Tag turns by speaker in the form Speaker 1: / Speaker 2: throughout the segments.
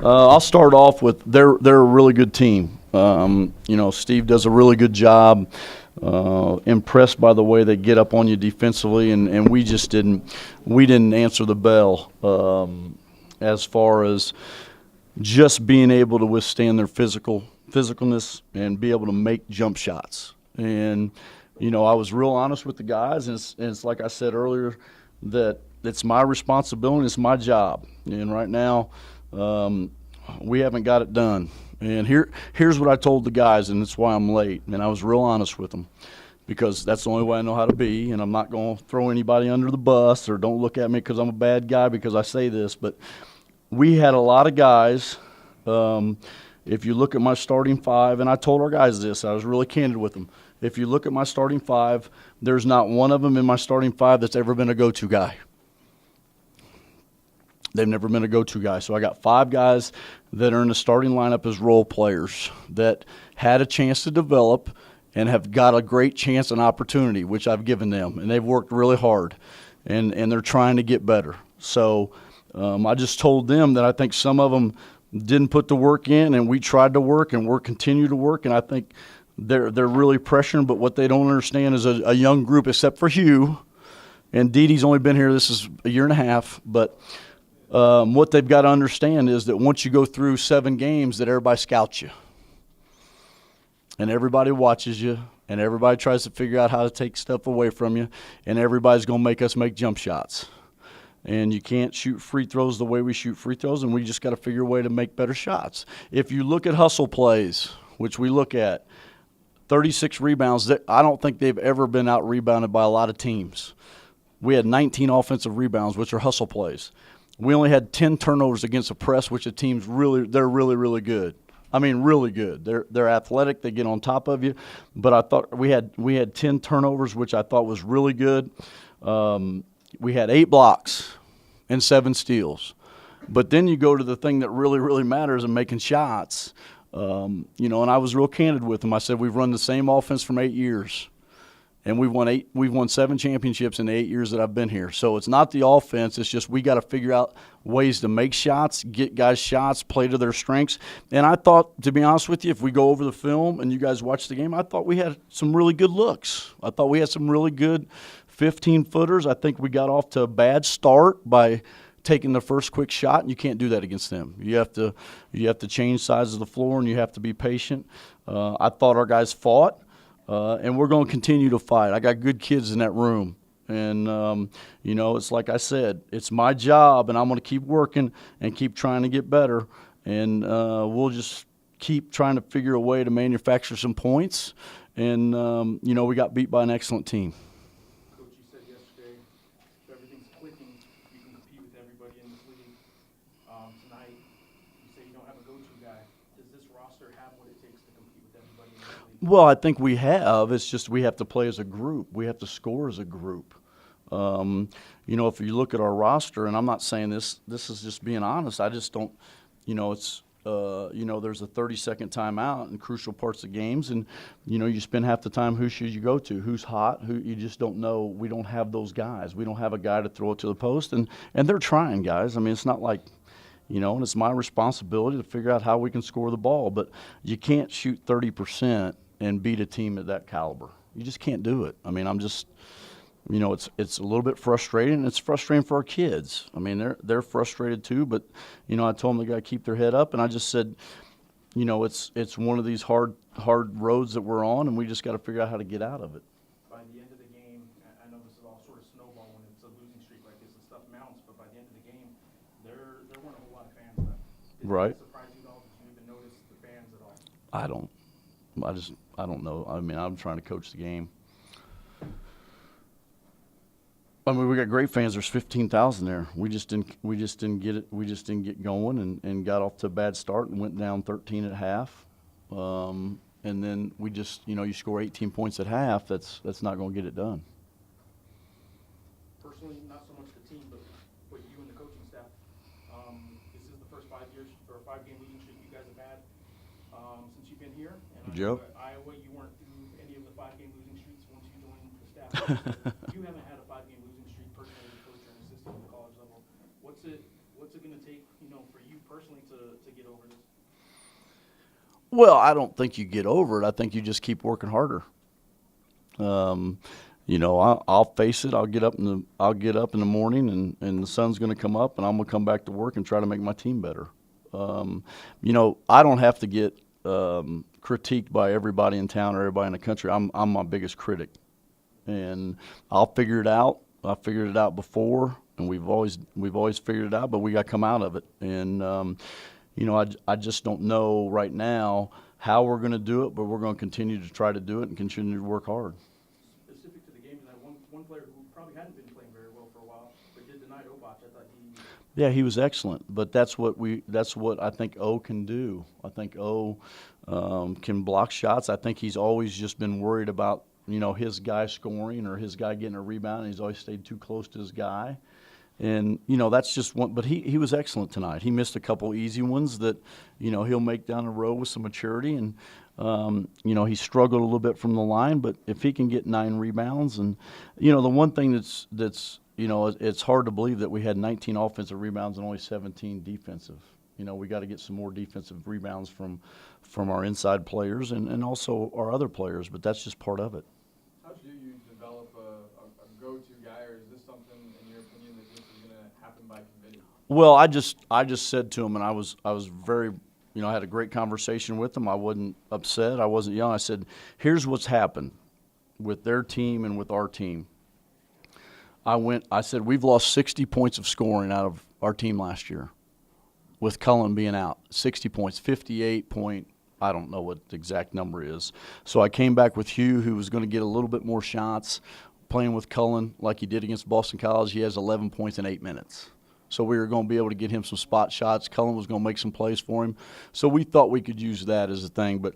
Speaker 1: I'll start off with they're a really good team. Steve does a really good job. Impressed by the way they get up on you defensively, and we just didn't answer the bell as far as just being able to withstand their physicalness and be able to make jump shots. And I was real honest with the guys, and it's like I said earlier that it's my responsibility, it's my job. And right now, we haven't got it done. And here's what I told the guys, and that's why I'm late. And I was real honest with them because that's the only way I know how to be, and I'm not going to throw anybody under the bus or don't look at me because I'm a bad guy because I say this. But we had a lot of guys. If you look at my starting five, and I told our guys this, I was really candid with them. If you look at my starting five, there's not one of them in my starting five that's ever been a go-to guy. They've never been a go-to guy. So I got 5 guys that are in the starting lineup as role players that had a chance to develop and have got a great chance and opportunity, which I've given them. And they've worked really hard, and they're trying to get better. So I just told them that I think some of them didn't put the work in, and we tried to work, and we're continue to work. And I think they're really pressuring, but what they don't understand is a young group, except for Hugh. And Dee Dee's only been here, this is a year and a half, but what they've got to understand is that once you go through 7 games, that everybody scouts you. And everybody watches you, and everybody tries to figure out how to take stuff away from you, and everybody's going to make us make jump shots. And you can't shoot free throws the way we shoot free throws, and we just got to figure a way to make better shots. If you look at hustle plays, which we look at, 36 rebounds, I don't think they've ever been out-rebounded by a lot of teams. We had 19 offensive rebounds, which are hustle plays. We only had 10 turnovers against a press, which the team's they're really good. I mean, really good. They're athletic. They get on top of you. But I thought we had 10 turnovers, which I thought was really good. We had 8 blocks and 7 steals. But then you go to the thing that really matters in making shots. And I was real candid with them. I said we've run the same offense from 8 years. And we've won 7 championships in the 8 years that I've been here. So it's not the offense. It's just we got to figure out ways to make shots, get guys shots, play to their strengths. And I thought, to be honest with you, if we go over the film and you guys watch the game, I thought we had some really good looks. I thought we had some really good 15-footers. I think we got off to a bad start by taking the first quick shot, and you can't do that against them. You have to change sides of the floor, and you have to be patient. I thought our guys fought. And we're going to continue to fight. I got good kids in that room. And, it's like I said, it's my job, and I'm going to keep working and keep trying to get better. And we'll just keep trying to figure a way to manufacture some points. And, we got beat by an excellent team.
Speaker 2: Coach, you said yesterday, if everything's clicking, you can compete with everybody in this league. Tonight, you say you don't have a go-to guy. Does this roster have what it takes to compete with everybody in this league?
Speaker 1: Well, I think we have. It's just we have to play as a group. We have to score as a group. If you look at our roster, and I'm not saying this is just being honest. I just don't, it's, there's a 30-second timeout in crucial parts of games, and, you spend half the time, who should you go to? Who's hot? Who you just don't know. We don't have those guys. We don't have a guy to throw it to the post, and they're trying, guys. I mean, it's not like, and it's my responsibility to figure out how we can score the ball, but you can't shoot 30% and beat a team at that caliber. You just can't do it. I mean, I'm just, it's a little bit frustrating. It's frustrating for our kids. I mean, they're frustrated too, but, I told them they got to keep their head up, and I just said, it's one of these hard roads that we're on, and we just got to figure out how to get out of it.
Speaker 2: By the end of the game, I know this is all sort of snowball when it's a losing streak like this and stuff mounts, but by the end of the game, there weren't a whole lot of fans left.
Speaker 1: Right.
Speaker 2: Did that surprise you at all? Did you even notice the fans at all?
Speaker 1: I don't know. I mean, I'm trying to coach the game. I mean, we got great fans. There's 15,000 there. We just didn't get it. We just didn't get going and got off to a bad start and went down 13 at half. And then we just, you score 18 points at half. That's not going to get it done.
Speaker 2: Personally, not so much the team, but you and the coaching staff. This is the first 5 years or 5-game losing streak you guys have had since you've been here. And
Speaker 1: Yep.
Speaker 2: Iowa, you weren't through any of the 5-game losing streaks once you joined the staff. You haven't had a 5-game losing streak personally as a coach or an assistant at the college level. What's it going to take, for you personally to get over this?
Speaker 1: Well, I don't think you get over it. I think you just keep working harder. I'll face it. I'll get up in the morning, and the sun's going to come up, and I'm going to come back to work and try to make my team better. I don't have to get critiqued by everybody in town or everybody in the country. I'm my biggest critic, and I'll figure it out. I figured it out before, and we've always figured it out, but we got to come out of it. And I just don't know right now how we're going to do it, but we're going to continue to try to do it and continue to work hard.
Speaker 2: Specific to the game tonight, one player who probably hadn't been playing very well for a while, but did tonight, Lobos. I thought
Speaker 1: Yeah, he was excellent, but that's what I think O can do. I think O can block shots. I think he's always just been worried about his guy scoring or his guy getting a rebound, and he's always stayed too close to his guy. And that's just one. But he was excellent tonight. He missed a couple easy ones that he'll make down the road with some maturity. And he struggled a little bit from the line, but if he can get 9 rebounds, and the one thing that's it's hard to believe that we had 19 offensive rebounds and only 17 defensive. We got to get some more defensive rebounds from our inside players and also our other players, but that's just part of it.
Speaker 3: How do you develop a go-to guy, or is this something, in your opinion, that this is going to happen by committee?
Speaker 1: Well, I just said to him, and I was very, I had a great conversation with him. I wasn't upset. I wasn't yelling. I said, here's what's happened with their team and with our team. I said, we've lost 60 points of scoring out of our team last year with Cullen being out. 60 points, 58 point, I don't know what the exact number is. So I came back with Hugh, who was going to get a little bit more shots, playing with Cullen like he did against Boston College. He has 11 points in 8 minutes. So we were going to be able to get him some spot shots. Cullen was going to make some plays for him. So we thought we could use that as a thing. But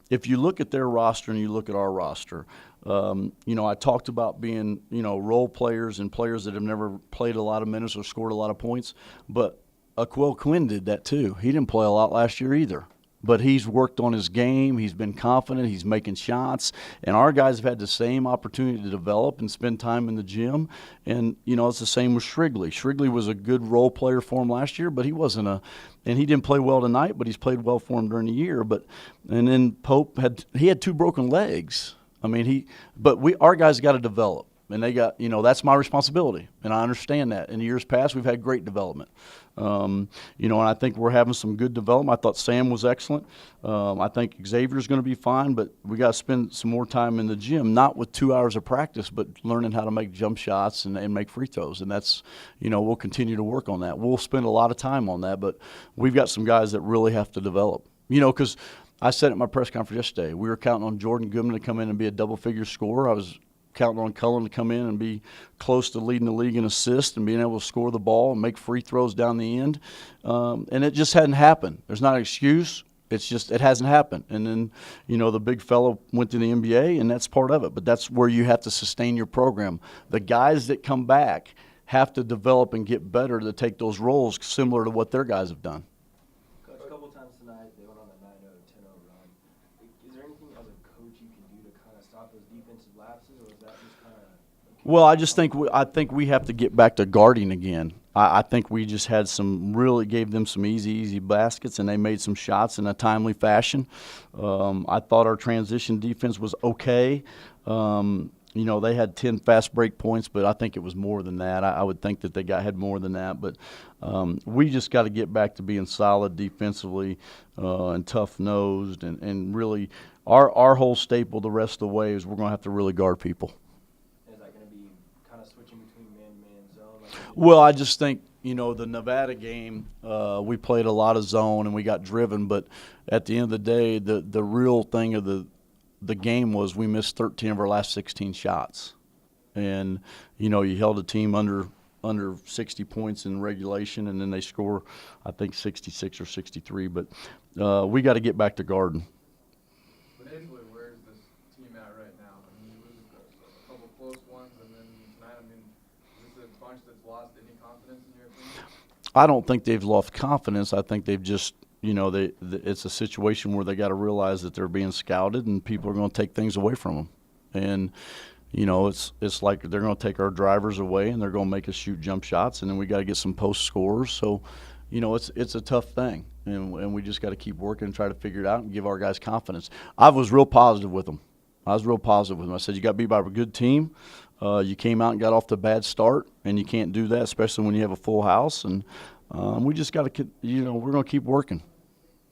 Speaker 1: if you look at their roster and you look at our roster, I talked about being, role players and players that have never played a lot of minutes or scored a lot of points. But Aquil Quinn did that too. He didn't play a lot last year either. But he's worked on his game. He's been confident. He's making shots. And our guys have had the same opportunity to develop and spend time in the gym. And, it's the same with Shrigley. Shrigley was a good role player for him last year, but he wasn't and he didn't play well tonight, but he's played well for him during the year. And then Pope had 2 broken legs. I mean, our guys got to develop. And they got, that's my responsibility, and I understand that. In years past, we've had great development, and I think we're having some good development. I thought Sam was excellent. I think Xavier's going to be fine, but we got to spend some more time in the gym, not with 2 hours of practice, but learning how to make jump shots and make free throws. And that's, we'll continue to work on that. We'll spend a lot of time on that, but we've got some guys that really have to develop, because I said at my press conference yesterday, we were counting on Jordan Goodman to come in and be a double-figure scorer. I was counting on Cullen to come in and be close to leading the league in assists and being able to score the ball and make free throws down the end. And it just hadn't happened. There's not an excuse. It's just it hasn't happened. And then, the big fellow went to the NBA, and that's part of it. But that's where you have to sustain your program. The guys that come back have to develop and get better to take those roles similar to what their guys have done.
Speaker 4: Coach, a couple times tonight, they went on a 9-0, 10-0 run. Is there anything as a coach you can do to kind of stop those defensive lapses, or is that just kind of?
Speaker 1: Well, I think we have to get back to guarding again. I think we just had gave them some easy baskets, and they made some shots in a timely fashion. I thought our transition defense was okay. They had 10 fast break points, but I think it was more than that. I would think that they had more than that. But we just got to get back to being solid defensively and tough-nosed. And really our whole staple the rest of the way is we're going to have to really guard people.
Speaker 4: Is that going to be kind of switching between man and zone?
Speaker 1: Well, I just think, the Nevada game, we played a lot of zone and we got driven. But at the end of the day, the real thing of the game was we missed 13 of our last 16 shots. And, you held a team under 60 points in regulation, and then they score, I think, 66 or 63. But we got to get back to guarding.
Speaker 3: Financially, where is this team at right now? I mean, you lose a couple close ones, and then tonight, is this a bunch that's lost any confidence in your opinion?
Speaker 1: I don't think they've lost confidence. I think they've just it's a situation where they got to realize that they're being scouted and people are going to take things away from them. And, it's like they're going to take our drivers away and they're going to make us shoot jump shots, and then we got to get some post scores. So, it's a tough thing, and we just got to keep working and try to figure it out and give our guys confidence. I was real positive with them. I said, you got beat by a good team. You came out and got off to a bad start, and you can't do that, especially when you have a full house. And we just got to, we're going to keep working.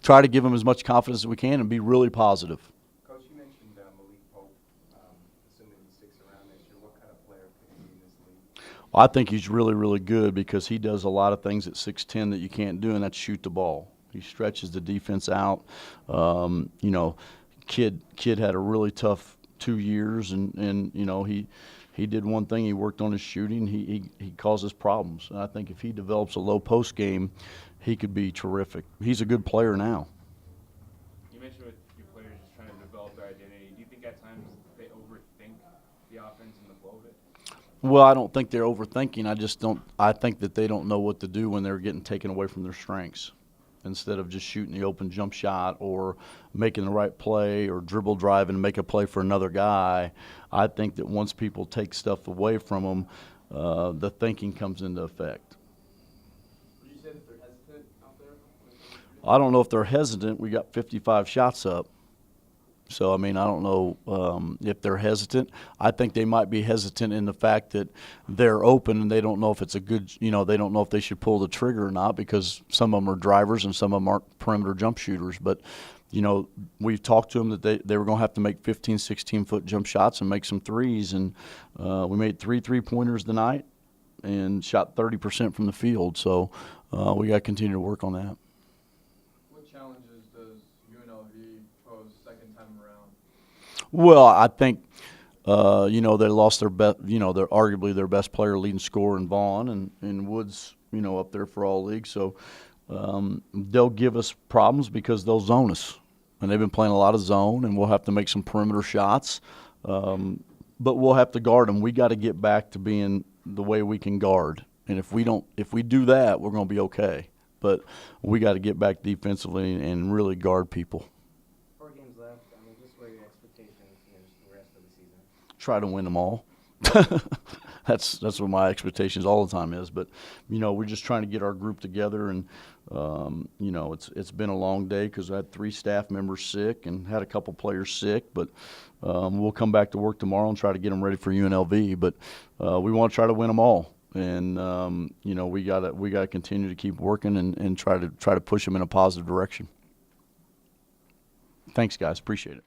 Speaker 1: Try to give them as much confidence as we can and be really positive.
Speaker 5: Coach, you mentioned Malik Pope, assuming he sticks around next year. What kind of player could he be in this league?
Speaker 1: Well, I think he's really, really good because he does a lot of things at 6'10" that you can't do, and that's shoot the ball. He stretches the defense out. Kid had a really tough 2 years, and he did one thing. He worked on his shooting. He causes problems. And I think if he develops a low post game, he could be terrific. He's a good player now.
Speaker 3: You mentioned with your players just trying to develop their identity. Do you think at times they overthink the offense and the flow of it?
Speaker 1: Well, I don't think they're overthinking. I think that they don't know what to do when they're getting taken away from their strengths. Instead of just shooting the open jump shot or making the right play or dribble drive and make a play for another guy, I think that once people take stuff away from them, the thinking comes into effect.
Speaker 3: Would you say that they're hesitant out there?
Speaker 1: I don't know if they're hesitant. We got 55 shots up. So, I don't know if they're hesitant. I think they might be hesitant in the fact that they're open and they don't know if it's a good, they don't know if they should pull the trigger or not because some of them are drivers and some of them aren't perimeter jump shooters. But, we've talked to them that they were going to have to make 15, 16-foot jump shots and make some threes. And we made 3 3-pointers tonight and shot 30% from the field. So we got to continue to work on that.
Speaker 3: What challenges does UNLV pose second time around?
Speaker 1: Well, I think, they lost their best, they're arguably their best player, leading scorer in Vaughn, and Woods, up there for all league. So they'll give us problems because they'll zone us. And they've been playing a lot of zone, and we'll have to make some perimeter shots. But we'll have to guard them. We got to get back to being the way we can guard. And if we do that, we're going to be okay. But we got to get back defensively and really guard people.
Speaker 5: 4 games left. Just what are your expectations just the rest of the season?
Speaker 1: Try to win them all. That's what my expectations all the time is. But we're just trying to get our group together, and it's been a long day because I had 3 staff members sick and had a couple players sick. But we'll come back to work tomorrow and try to get them ready for UNLV. But we want to try to win them all, and we gotta continue to keep working and try to push them in a positive direction. Thanks, guys. Appreciate it.